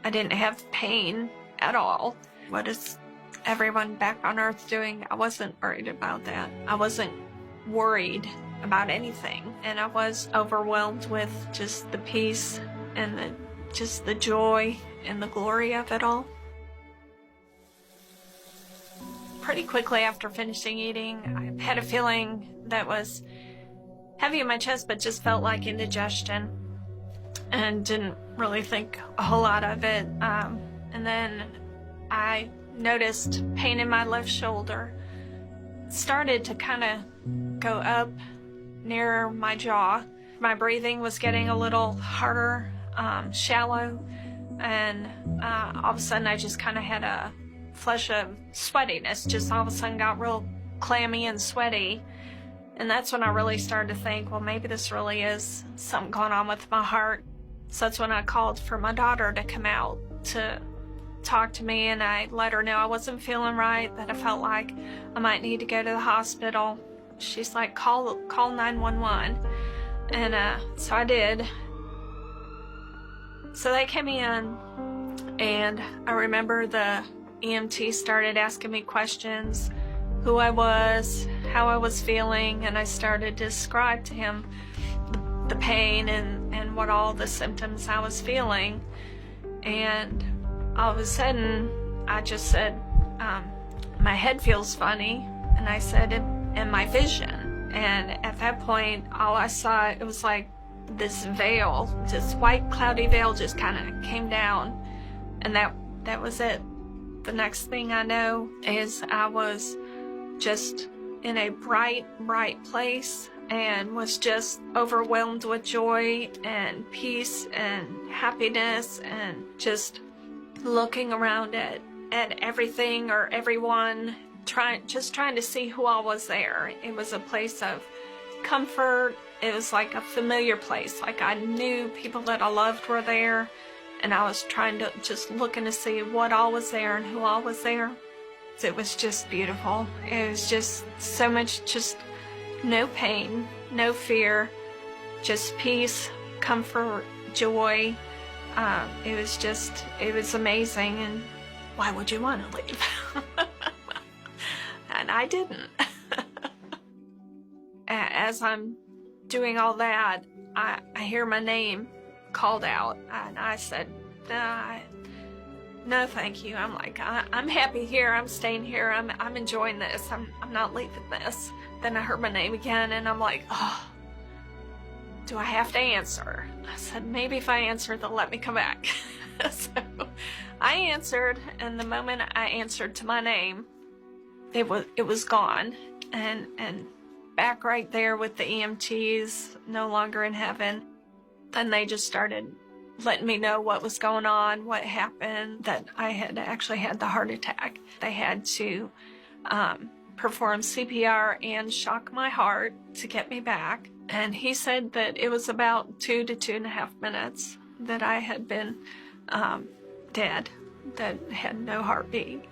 I didn't have pain at all. What is everyone back on earth doing? I wasn't worried about that. I wasn't worried about anything. And I was overwhelmed with just the peace and just the joy and the glory of it all. Pretty quickly after finishing eating, I had a feeling that was heavy in my chest, but just felt like indigestion, and didn't really think a whole lot of it. And then I noticed pain in my left shoulder. It started to kind of go up near my jaw. My breathing was getting a little harder, shallow, and all of a sudden I just kind of had a flush of sweatiness. Just all of a sudden got real clammy and sweaty. And that's when I really started to think, well, maybe this really is something going on with my heart. So that's when I called for my daughter to come out to talk to me, and I let her know I wasn't feeling right, that I felt like I might need to go to the hospital. She's like, call 911. And so I did. So they came in, and I remember the EMT started asking me questions, who I was, how I was feeling, and I started to describe to him the pain and what all the symptoms I was feeling. And all of a sudden, I just said, my head feels funny, and I said, and my vision. And at that point, all I saw, it was like this veil, this white cloudy veil just kind of came down, and that was it. The next thing I know is I was just in a bright place and was just overwhelmed with joy and peace and happiness, and just looking around at everything or everyone, trying to see who all was there. It was a place of comfort. It was like a familiar place. Like I knew people that I loved were there, and I was trying to just looking to see what all was there and who all was there. It was just beautiful. It was just so much, just no pain, no fear, just peace, comfort, joy. It was amazing. And why would you want to leave? And I didn't. As I'm doing all that, I hear my name called out, and I said, no, thank you. I'm like, I'm happy here. I'm staying here. I'm enjoying this. I'm not leaving this. Then I heard my name again, and I'm like, oh, do I have to answer? I said, maybe if I answer, they'll let me come back. So I answered, and the moment I answered to my name, it was gone, and back right there with the EMTs, no longer in heaven. Then they just started letting me know what was going on, what happened, that I had actually had the heart attack. They had to perform CPR and shock my heart to get me back. And he said that it was about 2 to 2.5 minutes that I had been dead, that had no heartbeat.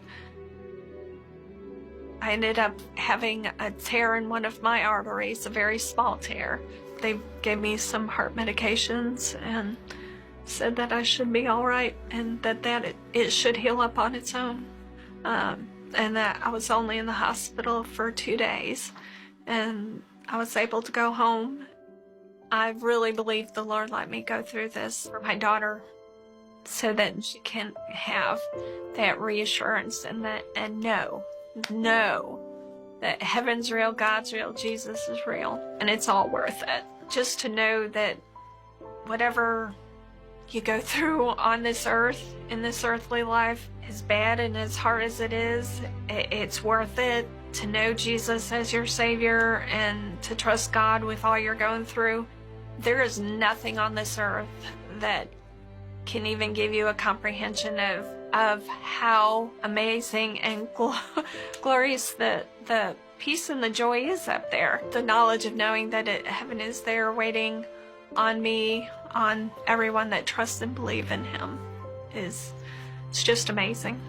I ended up having a tear in one of my arteries, a very small tear. They gave me some heart medications and said that I should be all right, and that it should heal up on its own. And that I was only in the hospital for 2 days, and I was able to go home. I really believe the Lord let me go through this for my daughter, so that she can have that reassurance and know that heaven's real, God's real, Jesus is real, and it's all worth it. Just to know that whatever you go through on this earth, in this earthly life, as bad and as hard as it is, it's worth it to know Jesus as your Savior and to trust God with all you're going through. There is nothing on this earth that can even give you a comprehension of how amazing and glorious the peace and the joy is up there. The knowledge of knowing that heaven is there waiting on me, on everyone that trusts and believes in Him, it's just amazing.